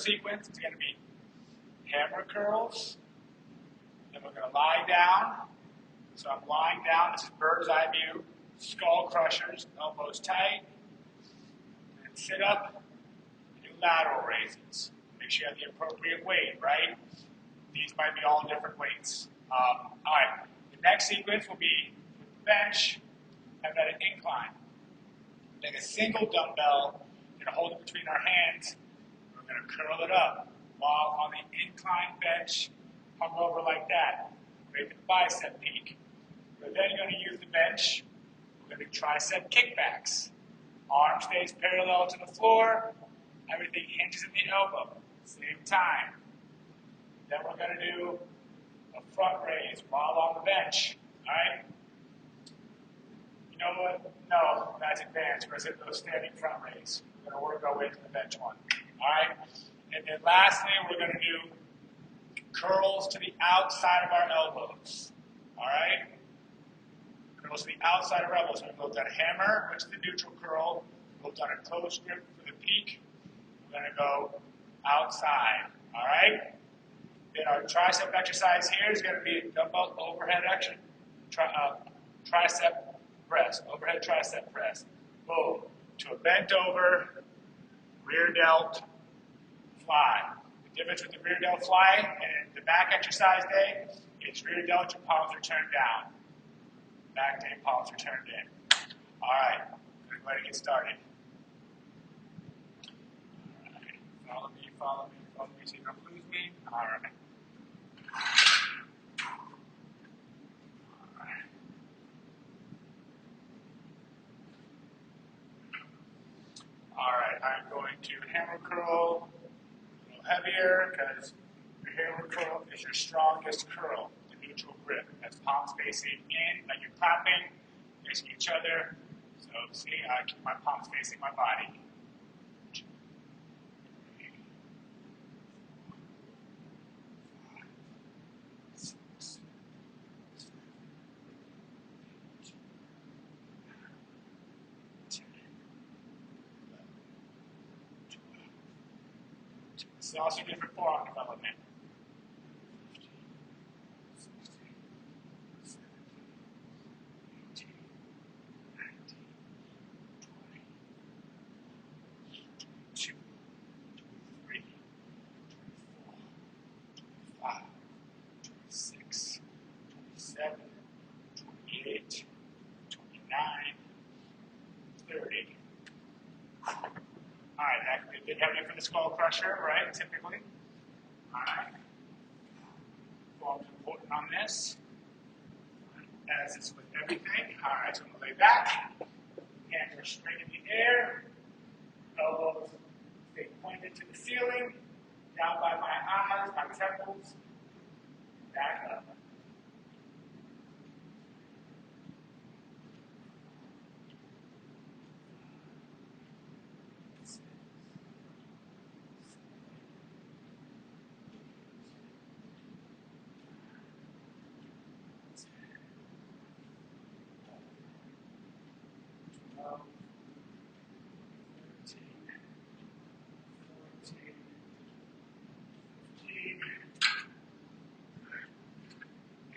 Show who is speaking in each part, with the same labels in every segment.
Speaker 1: first sequence is going to be hammer curls. Then we're going to lie down. So I'm lying down. This is bird's eye view. Skull crushers, elbows tight. And sit up. Do lateral raises. Make sure you have the appropriate weight, right? These might be all different weights. All right. The next sequence will be bench and then an incline. Take a single dumbbell. We're going to hold it between our hands. We're going to curl it up while on the incline bench, hung over like that. Make the bicep peak. We're then going to use the bench. We're going to do tricep kickbacks. Arm stays parallel to the floor. Everything hinges in the elbow. Same time. Then we're going to do a front raise while on the bench. All right? You know what? No, that's advanced. We're going to do a standing front raise. We're going to work our way to the bench one. All right? And then lastly, we're going to do curls to the outside of our elbows. All right? Curls to the outside of our elbows. We've looked at a hammer, which is the neutral curl. We've done a close grip for the peak. We're going to go outside. All right? Then our tricep exercise here is going to be a dumbbell overhead action. Tricep press, overhead tricep press. Boom. To a bent over, rear delt, fly. The difference with the rear delt fly and the back exercise day is rear delt, your palms are turned down. Back day, palms are turned in. All right. We're going to get started. All right. Follow me, follow me, follow me so you don't lose me. All right. All right, I'm going to hammer curl a little heavier because your hammer curl is your strongest curl, the neutral grip. That's palms facing in, like you're clapping, facing each other. So see, I keep my palms facing my body. It's also good for forearm development. 15, 16, 17, 18, 19, 20, 22, 23, 24, 25, 26, 27, 28, 29, 30. All right, that's a bit heavy for the skull crusher, right, typically. All right. Form's important on this, as is with everything. All right, so I'm going to lay back. Hands are straight in the air. Elbows stay pointed to the ceiling. Down by my eyes, my temples. Back up.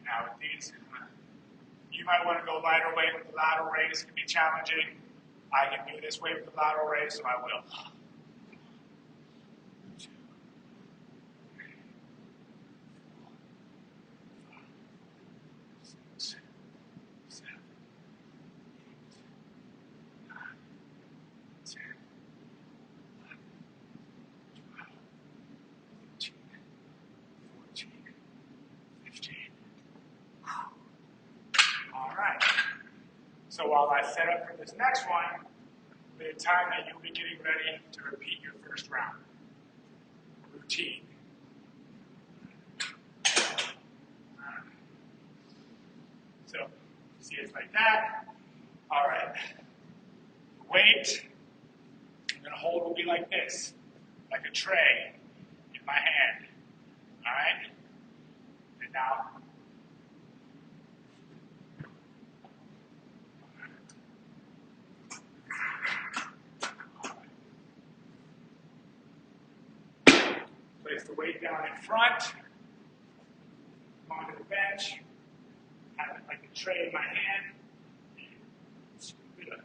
Speaker 1: Now with these, you might want to go lighter weight with the lateral raise. It can be challenging. I can do this weight with the lateral raise, so I will. 2, 3, 4, 5, 6, 7, 8, 9, 10, 11, 12, 13, 14, 15. All right. So while I set up for this next one, the time that you'll be getting ready to repeat your first round. Routine. So, see it's like that. All right. The weight I'm going to hold will be like this, like a tray in my hand. All right? And now, place the weight down in front. Come onto the bench. Have it like a tray in my hand. Scoop it up.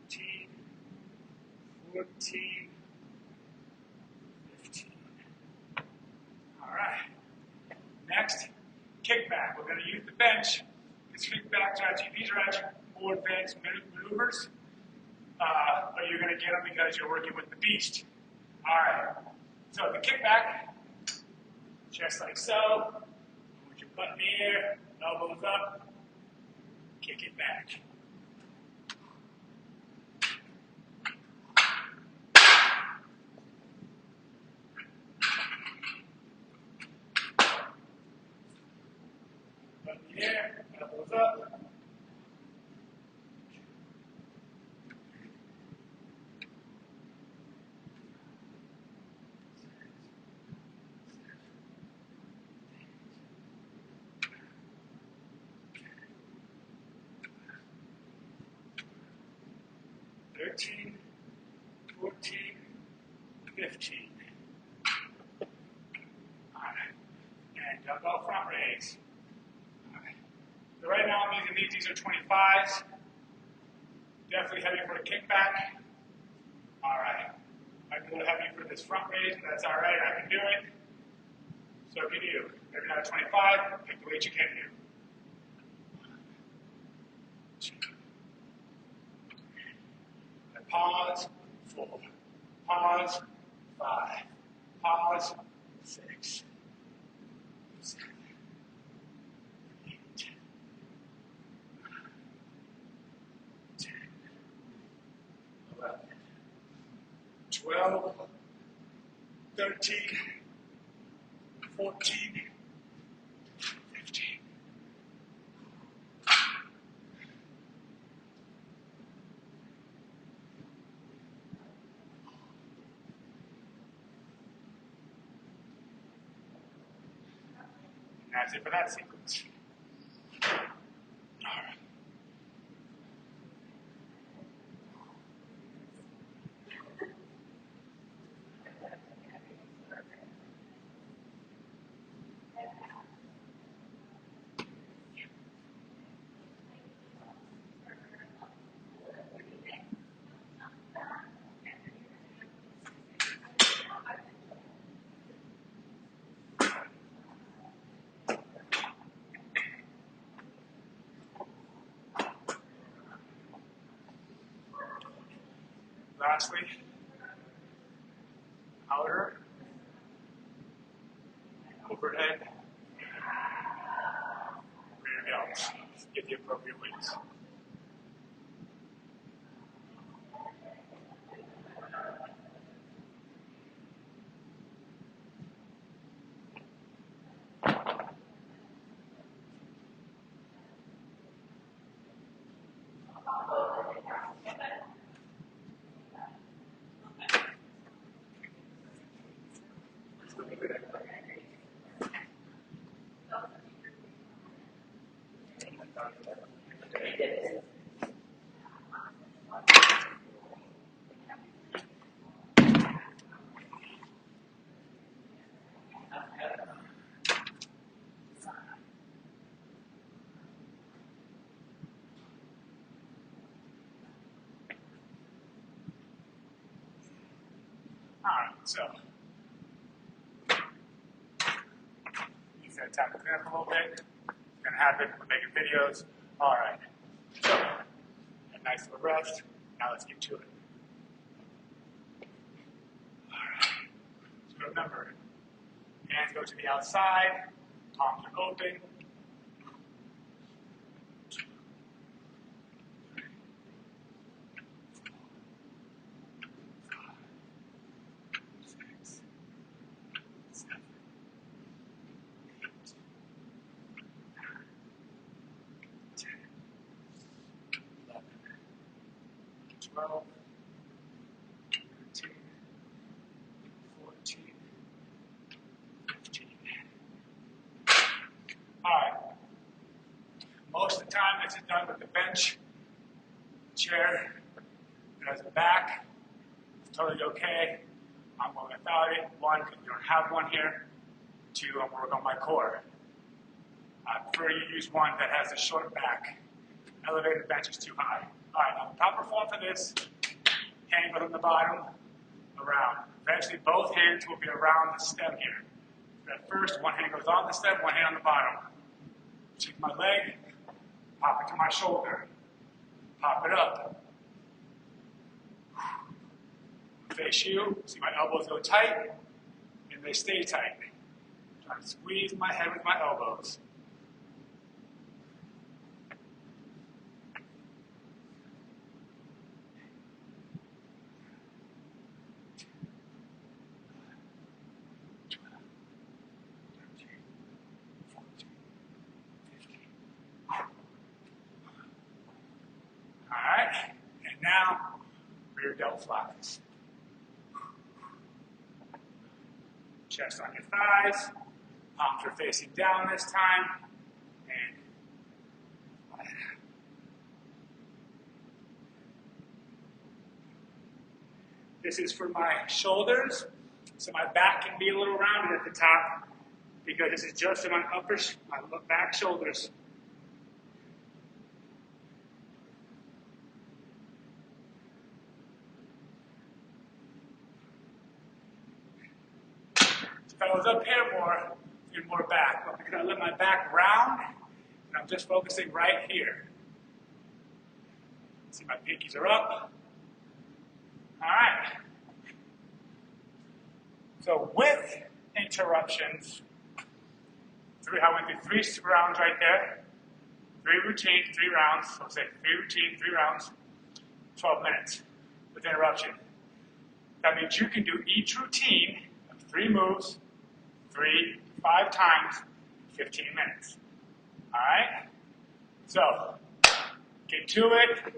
Speaker 1: 13, 14, 15. All right. Next, kickback. We're going to use the bench. These kickbacks are actually, these are actually more advanced maneuvers, but you're going to get them because you're working with the beast. All right. So the kickback, just like so. Put your butt in the air, elbows up, kick it back. Butt in the air, elbows up. Thirteen, 14, 15. All right. And dumbbell front raise. All right. So right now I'm using these are 25s. Definitely heavy for a kickback. All right. I'm a little heavy for this front raise, but that's all right. I can do it. So if you do, maybe not a 25, pick the weight you can do. 2. Pause, 4. Pause, 5. Pause, 6. 7. 8. 10. 11. 12. 13. 14. 15. And that's it for that sequence. All right. Lastly, outer, overhead, rear delts. Get the appropriate weights. All right, so use that time to clean up a little bit. It's gonna happen. We're making videos. All right. So a nice little rest. Now let's get to it. All right. So remember, hands go to the outside. Palms are open. 2, 3, 4, 5, 6, 7, 8, 9, 10, 12, 13, 14, 15. All right. Most of the time, this is done with the bench, chair. It has a back. It's totally okay. I'm going without it. One, because you don't have one here. Two, I'm working on my core. I prefer you use one that has a short back. Elevated bench is too high. All right, now the proper form for this, hand goes on the bottom, around. Eventually, both hands will be around the stem here. At first, one hand goes on the stem, one hand on the bottom. Take my leg, pop it to my shoulder, pop it up. Face you, see my elbows go tight, and they stay tight. Try to squeeze my head with my elbows. Alright, and now rear delt flies. Chest on your thighs, palms are facing down this time, and this is for my shoulders, so my back can be a little rounded at the top, because this is just for my back shoulders. If I was up here more, do more back, but because I let my back round, and I'm just focusing right here. See, my pinkies are up. All right. So with interruptions, I went through 3 rounds right there. 3 routines, 3 rounds. So say 3 routines, 3 rounds, 12 minutes with interruption. That means you can do each routine of 3 moves, 3 to 5 times, 15 minutes. All right? So, get to it.